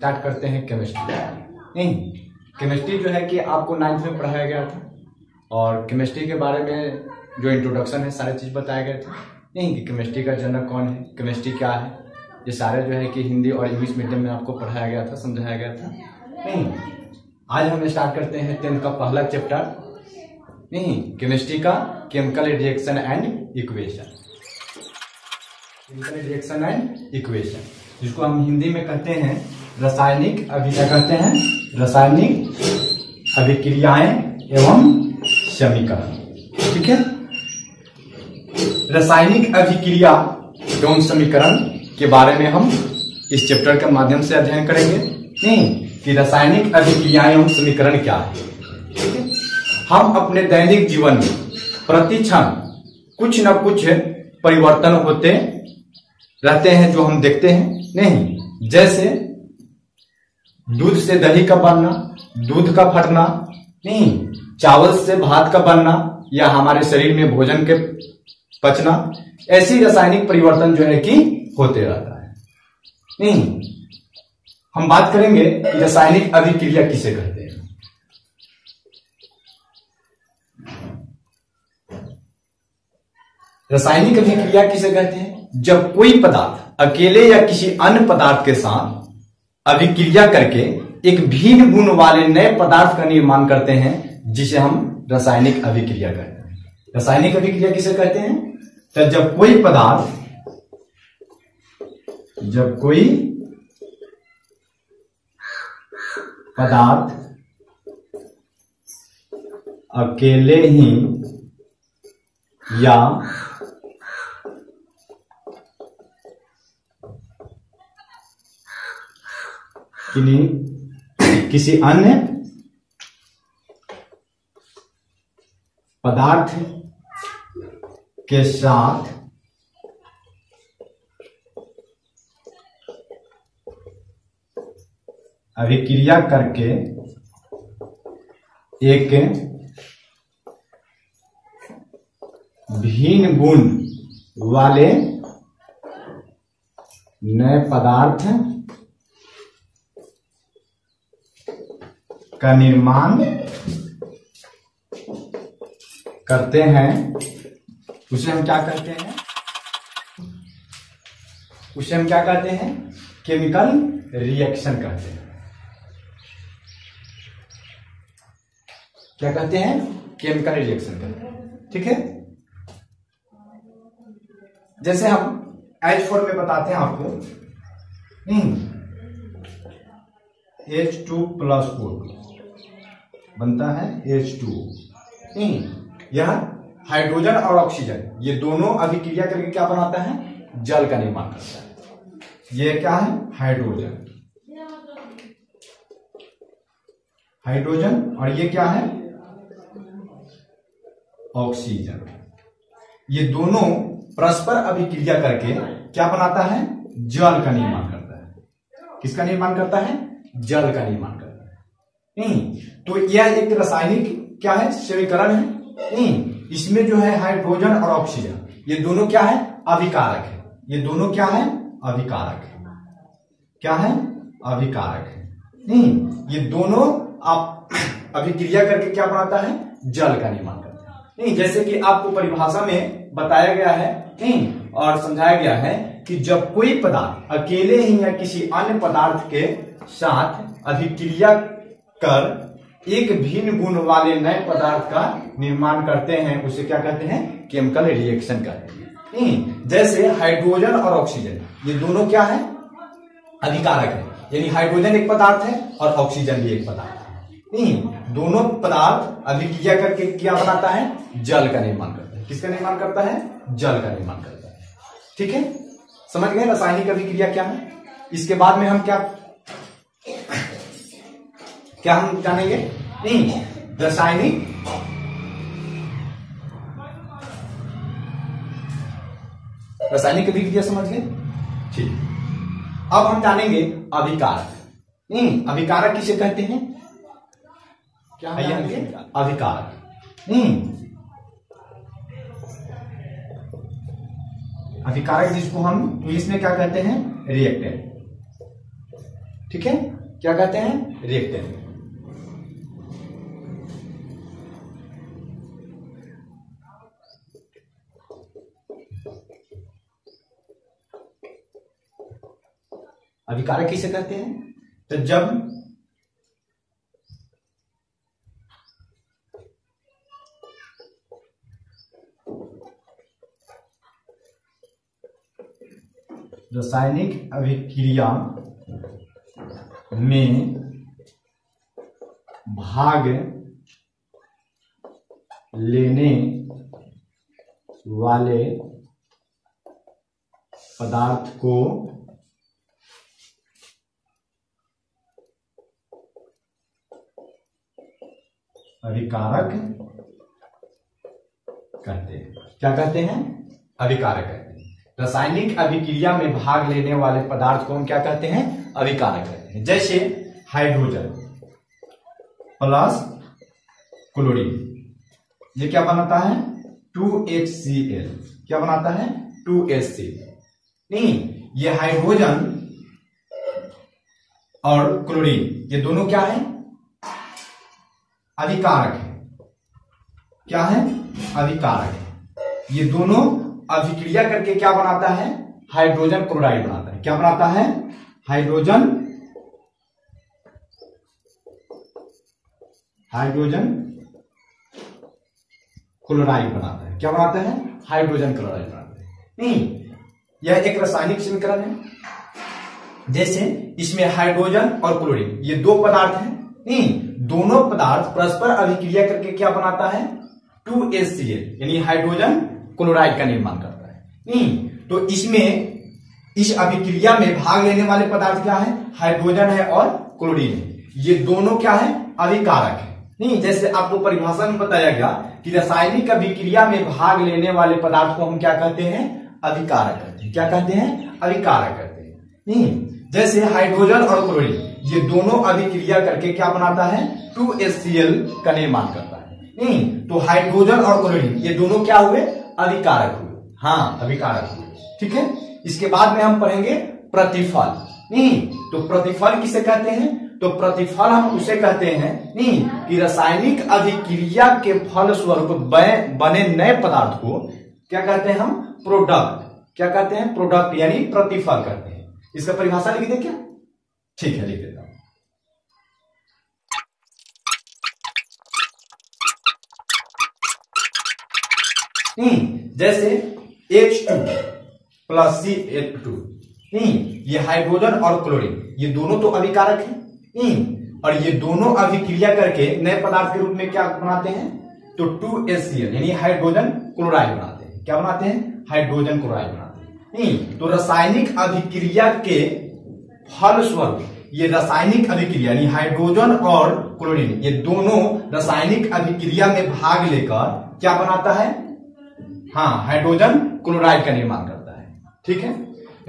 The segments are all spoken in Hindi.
स्टार्ट करते हैं केमिस्ट्री। नहीं, केमिस्ट्री जो है कि आपको 9th में पढ़ाया गया था और केमिस्ट्री के बारे में जो इंट्रोडक्शन है सारे चीज़ बताए गए थे। नहीं कि केमिस्ट्री का जनक कौन है, केमिस्ट्री क्या है, ये सारे जो है कि हिंदी और इंग्लिश मीडियम में आपको पढ़ाया गया था, समझाया गया था। नहीं, आज हम स्टार्ट करते हैं 10th का पहला चैप्टर, नहीं केमिस्ट्री का chemical reaction and equation. Chemical reaction and equation, जिसको हम हिंदी में कहते हैं रासायनिक अभिक्रिया, कहते हैं रासायनिक अभिक्रियाएं एवं समीकरण। ठीक है, रासायनिक अभिक्रिया एवं समीकरण के बारे में हम इस चैप्टर के माध्यम से अध्ययन करेंगे। नहीं कि रासायनिक अभिक्रियाएं एवं समीकरण क्या है। ठीक है, हम अपने दैनिक जीवन में प्रतिक्षण कुछ न कुछ परिवर्तन होते रहते हैं जो हम देखते हैं। नहीं, जैसे दूध से दही का बनना, दूध का फटना, नहीं चावल से भात का बनना या हमारे शरीर में भोजन के पचना, ऐसी रासायनिक परिवर्तन जो है कि होते रहता है। नहीं, हम बात करेंगे कि रासायनिक अभिक्रिया किसे कहते हैं। रासायनिक अभिक्रिया किसे कहते हैं? जब कोई पदार्थ अकेले या किसी अन्य पदार्थ के साथ अभिक्रिया करके एक भिन्न गुण वाले नए पदार्थ का निर्माण करते हैं, जिसे हम रासायनिक अभिक्रिया कहते हैं। रासायनिक अभिक्रिया किसे कहते हैं? तो जब कोई पदार्थ अकेले ही या किसी अन्य पदार्थ के साथ अभिक्रिया करके एक भिन्न गुण वाले नए पदार्थ का निर्माण करते हैं, उसे हम क्या कहते हैं? उसे हम क्या कहते हैं? केमिकल रिएक्शन कहते हैं। क्या कहते हैं? केमिकल रिएक्शन कहते हैं। ठीक है, जैसे हम H4 में बताते हैं आपको, H2+O2 बनता है H2O। यह हाइड्रोजन और ऑक्सीजन ये दोनों अभिक्रिया करके क्या बनाता है? जल का निर्माण करता है। ये क्या है? हाइड्रोजन और ये क्या है? ऑक्सीजन। ये दोनों परस्पर अभिक्रिया करके क्या बनाता है? जल का निर्माण करता है। किसका निर्माण करता है? जल का निर्माण करता है। तो यह एक रासायनिक क्या है? समीकरण है। इसमें जो है हाइड्रोजन और ऑक्सीजन ये दोनों क्या है? अभिकारक है। ये दोनों क्या है? अभिकारक है। क्या है? अभिकारक है। ये दोनों आप अभिक्रिया करके क्या बनाता है? जल का निर्माण करता है। जैसे कि आपको परिभाषा में बताया गया है और समझाया गया है कि जब कोई पदार्थ अकेले ही या किसी अन्य पदार्थ के साथ अभिक्रिया कर एक भिन्न गुण वाले नए पदार्थ का निर्माण करते हैं, उसे क्या कहते हैं? केमिकल रिएक्शन कहते हैं। जैसे हाइड्रोजन और ऑक्सीजन ये दोनों क्या है? अभिकारक है, यानी हाइड्रोजन एक पदार्थ है और ऑक्सीजन भी एक पदार्थ है। दोनों पदार्थ अभिक्रिया करके क्या बनाता है? जल का निर्माण करता है। किसका निर्माण करता है? जल का निर्माण करता है। ठीक है, समझ गए रासायनिक अभिक्रिया क्या है? इसके बाद में हम क्या हम जानेंगे? रासायनिक अभिक्रिया समझ गए। ठीक, अब हम जानेंगे अभिकारक। अभिकारक किसे कहते हैं? क्या अभिकारक? अभिकारक जिसको हम इंग्लिश में क्या कहते हैं? रिएक्टेंट। ठीक है, क्या कहते हैं, रिएक्टेंट। अभिकारक किसे कहते हैं, तो जब रासायनिक अभिक्रिया में भाग लेने वाले पदार्थ को अभिकारक कहते हैं। क्या कहते हैं, अभिकारक कहते हैं। रासायनिक अभिक्रिया में भाग लेने वाले पदार्थ को हम क्या कहते हैं, अभिकारक कहते हैं। जैसे हाइड्रोजन प्लस क्लोरीन, ये क्या बनाता है, 2HCl। क्या बनाता है, 2HCl। नहीं, ये हाइड्रोजन और क्लोरीन ये दोनों क्या है, अभिकारक है। क्या है, अभिकारक है। ये दोनों अभिक्रिया करके क्या बनाता है, हाइड्रोजन क्लोराइड बनाता है। क्या बनाता है, हाइड्रोजन क्लोराइड बनाता है। क्या बनाता है, हाइड्रोजन क्लोराइड बनाता है। नहीं, यह एक रासायनिक समीकरण है। जैसे इसमें हाइड्रोजन और क्लोरीन ये दो पदार्थ हैं। नहीं, दोनों पदार्थ परस्पर अभिक्रिया करके क्या बनाता है, 2HCl यानी हाइड्रोजन क्लोराइड का निर्माण करता है। नहीं, तो इसमें इस अभिक्रिया में भाग लेने वाले पदार्थ क्या है, हाइड्रोजन है और क्लोरीन है। ये दोनों क्या है, अभिकारक है। नहीं, जैसे आपको परिभाषा में बताया गया कि रासायनिक अभिक्रिया में भाग लेने वाले पदार्थ को हम क्या कहते हैं, अभिकारक कहते हैं। क्या कहते हैं, अभिकारक कहते हैं। नहीं, जैसे हाइड्रोजन और क्लोरीन ये दोनों अभिक्रिया करके क्या बनाता है, 2HCl का निर्माण करता है। नहीं, तो हाइड्रोजन और क्लोरीन ये दोनों क्या हुए, अभिकारक हुए। हाँ, अभिकारक हुए। ठीक है, इसके बाद में हम पढ़ेंगे प्रतिफल। नहीं, तो प्रतिफल किसे कहते हैं, तो प्रतिफल हम उसे कहते हैं नहीं कि रासायनिक अभिक्रिया के फल स्वरूप बने नए पदार्थ को क्या कहते हैं, हम प्रोडक्ट। क्या कहते हैं, प्रोडक्ट यानी प्रतिफल कहते हैं। इसका परिभाषा लिख दे क्या, ठीक है, लिख देता हूं। जैसे H2 प्लस CH2, नहीं, ये हाइड्रोजन और क्लोरीन ये दोनों तो अभिकारक हैं। नहीं, और ये दोनों अभिक्रिया करके नए पदार्थ के रूप में क्या बनाते हैं, तो 2HCl यानी हाइड्रोजन क्लोराइड बनाते हैं। क्या बनाते हैं, हाइड्रोजन क्लोराइड बनाते हैं। नहीं, तो रासायनिक अभिक्रिया के फलस्वरूप ये रासायनिक अभिक्रिया यानी हाइड्रोजन और क्लोरीन ये दोनों रासायनिक अभिक्रिया में भाग लेकर क्या बनाता है, हाँ, हाइड्रोजन क्लोराइड का निर्माण करता है। ठीक है,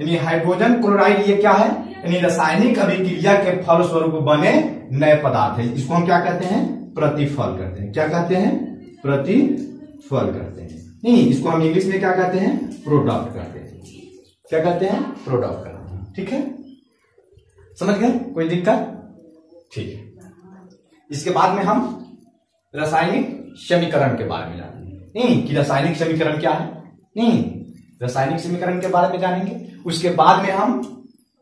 यानी हाइड्रोजन क्लोराइड ये क्या है, यानी रासायनिक अभिक्रिया के फलस्वरूप बने नए पदार्थ है। इसको हम क्या कहते हैं, प्रतिफल कहते हैं। क्या कहते हैं, प्रतिफल कहते हैं। नहीं, इसको हम इंग्लिश में क्या कहते हैं, प्रोडक्ट कहते हैं। क्या कहते हैं, प्रोडक्ट कहते हैं। ठीक है, समझ गए, कोई दिक्कत, ठीक है। इसके बाद में हम रासायनिक समीकरण के बारे में जानेंगे। नहीं, कि रासायनिक समीकरण क्या है, नहीं, रासायनिक समीकरण के बारे में जानेंगे। उसके बाद में हम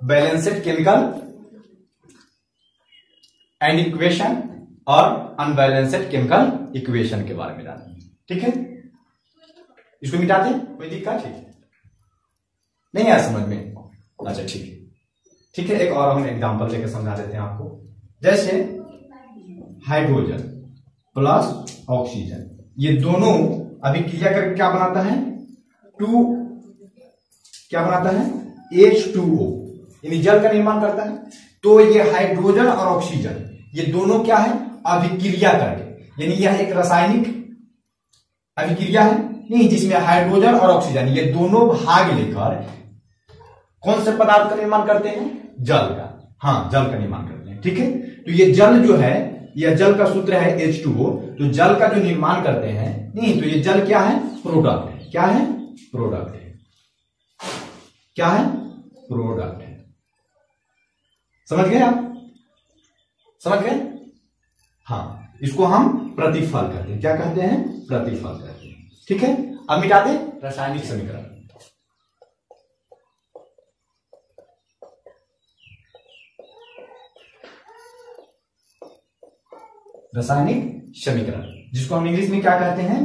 बैलेंस्ड केमिकल एंड इक्वेशन और अनबैलेंस्ड केमिकल इक्वेशन के बारे में जानेंगे। ठीक है, इसको मिटा दें, कोई दिक्कत, ठीक नहीं आया समझ में, अच्छा ठीक है, ठीक है। एक और हम एग्जांपल लेकर समझा देते हैं आपको। जैसे हाइड्रोजन प्लस ऑक्सीजन ये दोनों अभिक्रिया करके क्या बनाता है, क्या बनाता है, H2O यानी जल का निर्माण करता है। तो ये हाइड्रोजन और ऑक्सीजन ये दोनों क्या है, अभिक्रिया करके, यानी यह एक रासायनिक अभिक्रिया है। नहीं, जिसमें हाइड्रोजन और ऑक्सीजन ये दोनों भाग लेकर कौन से पदार्थ का निर्माण करते हैं, जल का, हाँ, जल का निर्माण करते हैं। ठीक है, तो ये जल जो है, यह जल का सूत्र है H2O, तो जल का जो निर्माण करते हैं, नहीं, तो ये जल क्या है, प्रोडक्ट है। क्या है, प्रोडक्ट है। क्या है, प्रोडक्ट है। समझ गए आप, समझ गए? हाँ, इसको हम प्रतिफल कहते हैं। क्या कहते हैं? प्रतिफल कहते हैं। ठीक है, अब मिटा दे रासायनिक समीकरण। रासायनिक समीकरण जिसको हम इंग्लिश में क्या कहते हैं?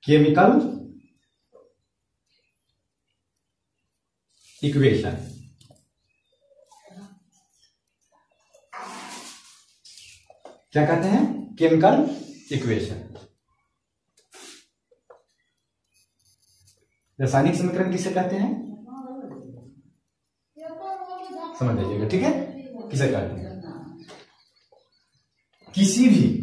Chemical equation. क्या कहते हैं? Chemical equation. रासायनिक समीकरण किसे कहते हैं? समझ लीजिएगा। ठीक है, किसे कहते हैं? किसी भी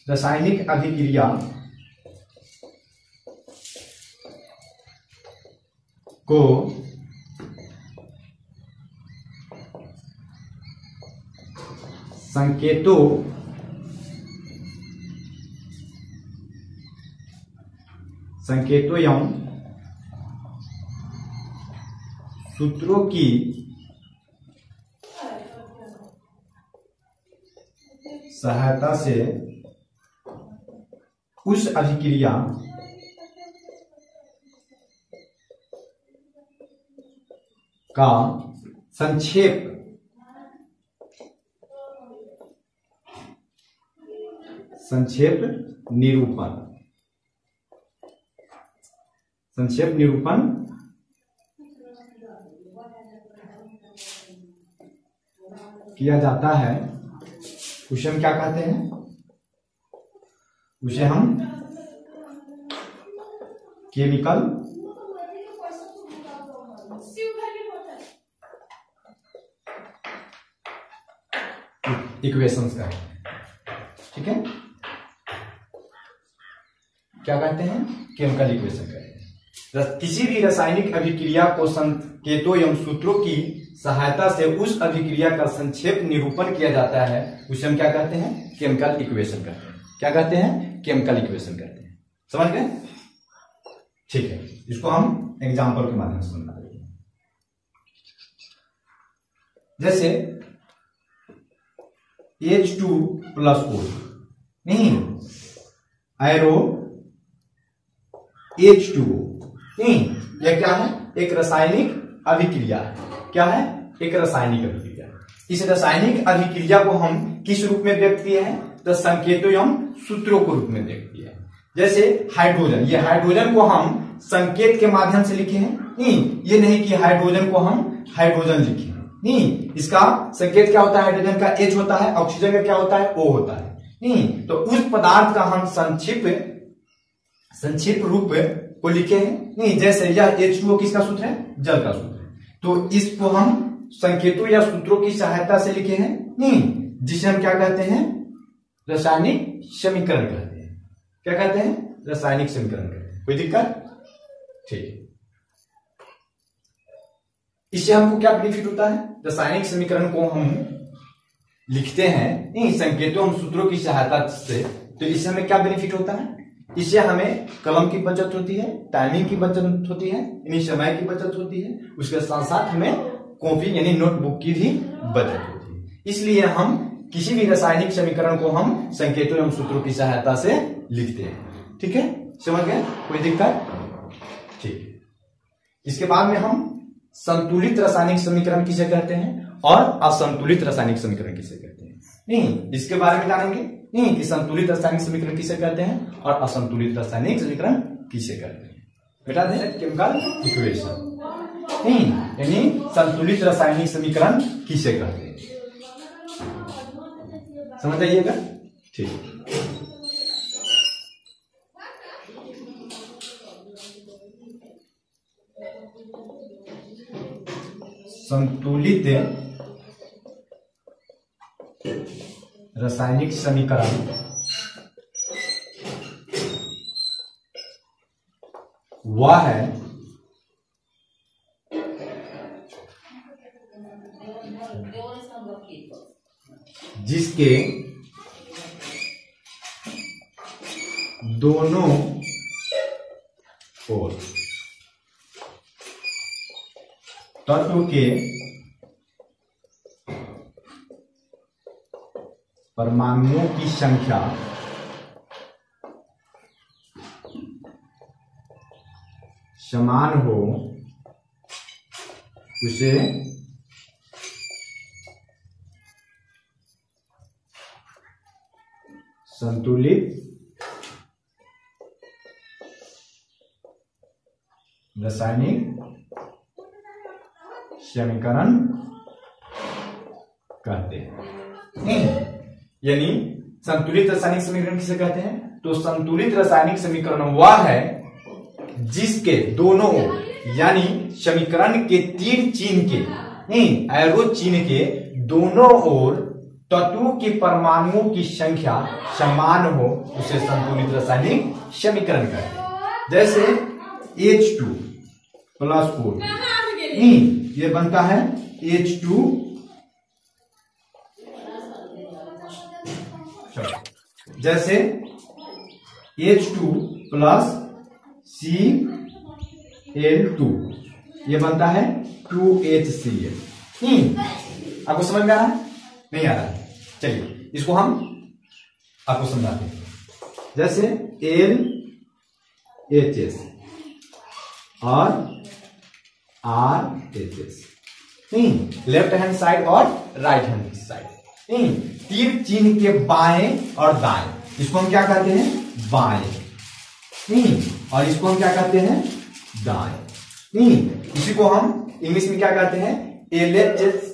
रासायनिक अभिक्रिया को संकेतों एवं सूत्रों की सहायता से उस अभिक्रिया का संक्षेप निरूपण किया जाता है। उसे हम क्या कहते हैं? उसे हम केमिकल इक्वेशंस कहते हैं। ठीक है, क्या कहते हैं? केमिकल इक्वेशन कहते हैं। किसी भी रासायनिक अभिक्रिया को संकेतों एवं सूत्रों की सहायता से उस अभिक्रिया का संक्षेप निरूपण किया जाता है। उसे हम क्या कहते हैं? केमिकल इक्वेशन कहते हैं। क्या कहते हैं? केमिकल इक्वेशन कहते हैं। समझ गए? ठीक है, इसको हम एग्जाम्पल के माध्यम से समझा देंगे। जैसे H2+O नहीं, एरो H2O नहीं, यह क्या है? एक रासायनिक अभिक्रिया है। क्या है? एक रासायनिक अभिक्रिया। इस रासायनिक अभिक्रिया को हम किस रूप में व्यक्त किए हैं? तो संकेतों एवं सूत्रों के रूप में व्यक्त किया है। जैसे हाइड्रोजन, ये हाइड्रोजन को हम संकेत के माध्यम से लिखे हैं। नहीं, ये नहीं कि हाइड्रोजन को हम हाइड्रोजन लिखे हैं। नहीं, इसका संकेत क्या होता है? हाइड्रोजन का H होता है, ऑक्सीजन का क्या होता है? O होता है। नहीं, तो उस पदार्थ का हम संक्षिप्त रूप को लिखे हैं। नहीं, जैसे यह H2O किसका सूत्र है? जल का सूत्र है। तो इसको हम संकेतों या सूत्रों की सहायता से लिखे हैं। नहीं, जिसे हम क्या कहते हैं? रासायनिक समीकरण कहते हैं। क्या कहते हैं? रासायनिक समीकरण कहते हैं। कोई दिक्कत? ठीक, इससे हमको क्या बेनिफिट होता है? रासायनिक समीकरण को हम लिखते हैं नहीं संकेतों एवं सूत्रों की सहायता से, तो इससे हमें क्या बेनिफिट होता है? इससे हमें कलम की बचत होती है, टाइमिंग की बचत होती है, यानी समय की बचत होती है। उसके साथ साथ हमें कॉपी यानी नोटबुक की भी बचत होती है। इसलिए हम किसी भी रासायनिक समीकरण को हम संकेतों एवं सूत्रों की सहायता से लिखते हैं। ठीक है, समझ गए? कोई दिक्कत? ठीक, इसके बाद में हम संतुलित रासायनिक समीकरण किसे कहते हैं और असंतुलित रासायनिक समीकरण किसे कहते हैं। नहीं, इसके बारे में जानेंगे। नहीं, कि संतुलित रासायनिक समीकरण किसे कहते हैं और असंतुलित रासायनिक समीकरण किसे कहते हैं। बेटा दे केमिकल इक्वेशन। नहीं, यानी संतुलित रासायनिक समीकरण किसे कहते हैं, समझ आइएगा। ठीक, संतुलित रासायनिक समीकरण वह है जिसके दोनों ओर तत्व के परमाणुओं की संख्या समान हो उसे संतुलित रासायनिक समीकरण कहते हैं। यानी संतुलित रासायनिक समीकरण किसे कहते हैं? तो संतुलित रासायनिक समीकरण वह है जिसके दोनों यानी समीकरण के तीर चिन्ह के एरो चिन्ह के दोनों ओर तत्वों के परमाणुओं की संख्या समान हो उसे संतुलित रासायनिक समीकरण कहते हैं। जैसे H2 प्लस 4 ये बनता है H2 जैसे H2 प्लस Cl2 ये बनता है 2HCl। आपको समझ में आ रहा है? नहीं आ रहा है? चलिए इसको हम आपको समझाते हैं। जैसे LHS और RHS लेफ्ट हैंड साइड और राइट हैंड साइड तीर चिन्ह के बाएं और दाएं इसको हम क्या कहते हैं? बाएं। और इसको हम क्या कहते हैं? दाएं। इसी को हम इंग्लिश में क्या कहते हैं? LHS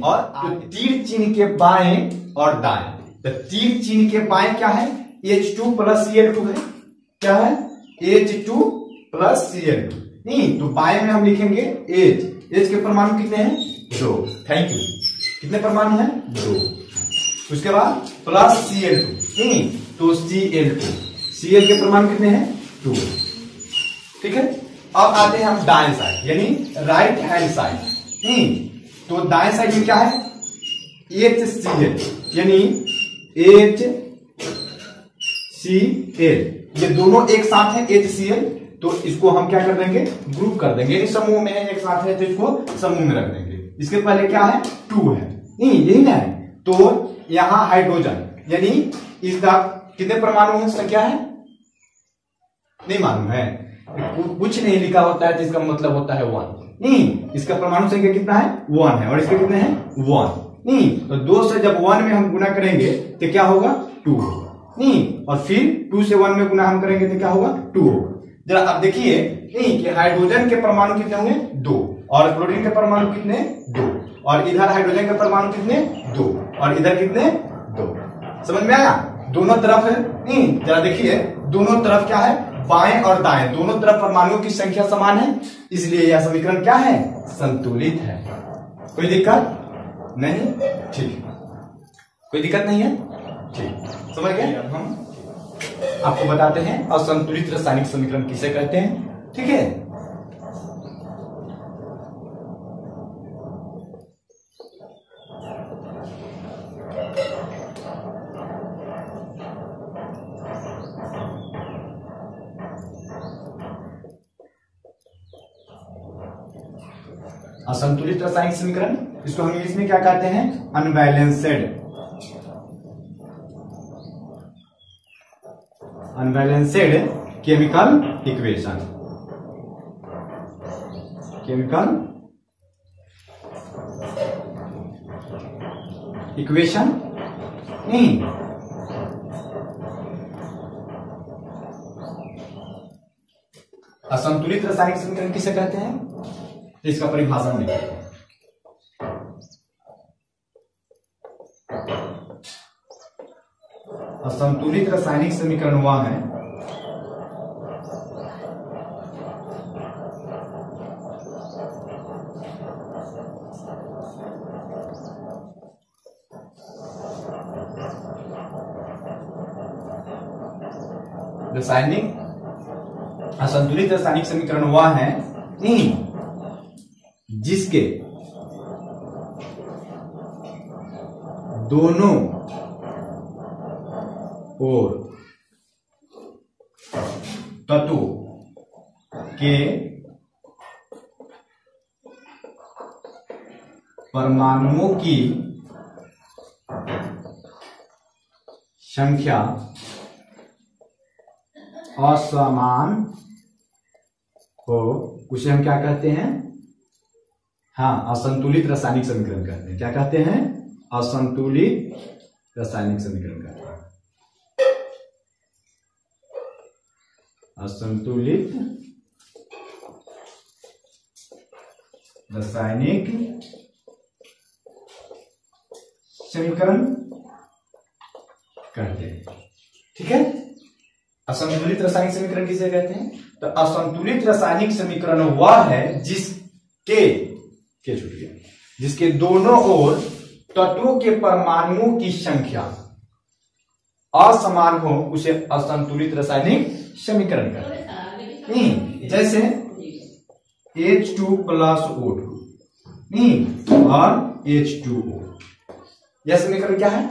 और तीर चिन्ह के बाएं और दाएं। तो तीर चिन्ह के बाएं क्या है? H2 प्लस Cl2 है। क्या है? H2 plus Cl2। तो बाएं में हम लिखेंगे H के परमाणु कितने हैं? 2। Thank you. कितने परमाणु हैं? 2। उसके बाद प्लस Cl2 तो Cl के परमाणु कितने हैं? 2। ठीक है। अब आते हैं हम दाएं साइड यानी राइट हैंड साइड। तो दाएं साइड में क्या है? HCl यानी HCl ये दोनों एक साथ है HCl तो इसको हम क्या कर देंगे? ग्रुप कर देंगे। यानी समूह में है, एक साथ है तो इसको समूह में रख देंगे। इसके पहले क्या है? 2 है। यही ना है। तो यहां हाइड्रोजन यानी इसका कितने परमाणु है? संख्या है? नहीं मालूम है। कुछ नहीं लिखा होता है तो इसका मतलब होता है 1। इसका परमाणु संख्या कितना है? 1 है। और इसके कितने हैं? 1। तो 2 से जब 1 में हम गुना करेंगे तो क्या होगा? 2 होगा। और फिर 2 से 1 में गुना हम करेंगे तो क्या होगा? 2 होगा। जरा अब देखिए कि हाइड्रोजन के परमाणु कितने होंगे? 2। और क्लोरीन के परमाणु कितने? 2। और इधर हाइड्रोजन के परमाणु कितने? 2। और इधर कितने? 2। समझ में आया? दोनों तरफ है। जरा देखिए दोनों तरफ क्या है? बाएं और दाएं दोनों तरफ परमाणुओं की संख्या समान है इसलिए यह समीकरण क्या है? संतुलित है। कोई दिक्कत नहीं? ठीक। कोई दिक्कत नहीं है? ठीक। समझ गए? अब हम आपको बताते हैं असंतुलित रासायनिक समीकरण किसे कहते हैं। ठीक है। असंतुलित रासायनिक समीकरण इसको हम इंग्लिश में क्या कहते हैं? Unbalanced. Unbalanced chemical equation. Chemical equation नहीं। असंतुलित रासायनिक समीकरण किसे कहते हैं? इसका परिभाषा हम लिखते हैं। असंतुलित रासायनिक समीकरण वह है असंतुलित रासायनिक समीकरण वह है जिसके दोनों ओर तत्वों के परमाणुओं की संख्या असमान हो, उसे हम क्या कहते हैं? हाँ, असंतुलित रासायनिक समीकरण कहते हैं। क्या कहते हैं? असंतुलित रासायनिक समीकरण कहते हैं। असंतुलित रासायनिक समीकरण कहते हैं। ठीक है, असंतुलित रासायनिक समीकरण किसे कहते हैं? तो असंतुलित रासायनिक समीकरण वह है जिसके दोनों ओर तत्वों के परमाणुओं की संख्या असमान हो, उसे असंतुलित रासायनिक समीकरण कहते हैं। नहीं, जैसे H2 प्लस O2 नहीं और H2O, यह समीकरण क्या है?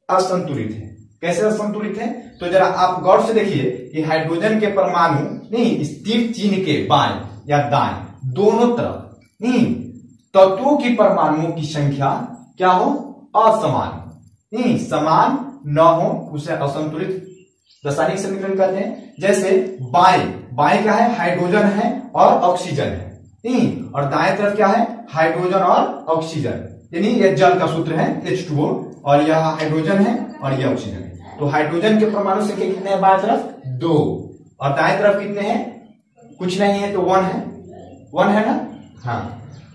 असंतुलित है। कैसे असंतुलित है? तो जरा आप गौर से देखिए कि हाइड्रोजन के परमाणु नहीं स्थिर चिन्ह के बाएं या दाएं दोनों तरफ नहीं तत्वों की परमाणुओं की संख्या क्या हो? असमान नहीं, समान न हो, उसे असंतुलित रासायनिक समीकरण कहते हैं। जैसे बाएं क्या है? हाइड्रोजन है और ऑक्सीजन है नहीं, और दाएं तरफ क्या है? हाइड्रोजन और ऑक्सीजन, यानी यह जल का सूत्र है H2O, और यह हाइड्रोजन है और यह ऑक्सीजन है। तो हाइड्रोजन के परमाणु संख्या कितने हैं? बाएं तरफ 2, और दाएं तरफ कितने हैं? कुछ नहीं है, तो 1 है। 1 है ना? हाँ,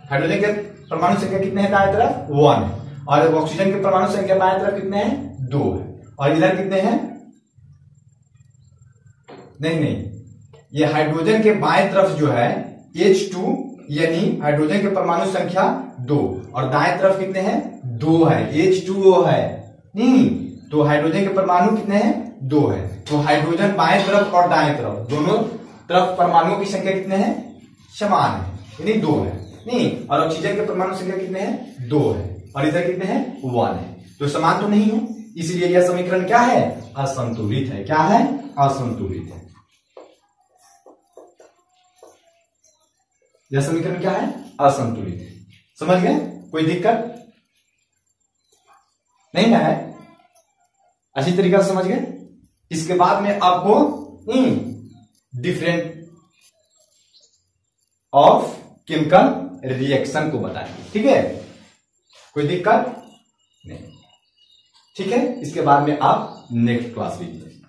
हाइड्रोजन के परमाणु संख्या कितने हैं? दाएं तरफ 1 है, और ऑक्सीजन के परमाणु संख्या बाएं तरफ कितने हैं? 2 है, और इधर कितने हैं? नहीं, ये हाइड्रोजन के बाएं तरफ जो है H2 यानी हाइड्रोजन के परमाणु संख्या 2, और दाएं तरफ कितने हैं? 2 है, H2O है नहीं, तो हाइड्रोजन के परमाणु कितने हैं? 2 है। तो हाइड्रोजन बाएं तरफ और दाएं तरफ दोनों तरफ परमाणुओं की संख्या कितने हैं? समान है, यानी 2 है नहीं, और ऑक्सीजन के परमाणु संख्या कितने हैं? 2 है, और इधर कितने हैं? 1 है, तो समान तो नहीं है, इसलिए यह समीकरण क्या है? असंतुलित है। क्या है? असंतुलित है। यह समीकरण क्या है? असंतुलित है। समझ गए? कोई दिक्कत नहीं ना है? अच्छी तरीके से समझ गए? इसके बाद में आपको डिफरेंट ऑफ केमिकल रिएक्शन को बताएंगे। ठीक है, कोई दिक्कत नहीं? ठीक है, इसके बाद में आप नेक्स्ट क्लास लीजिए।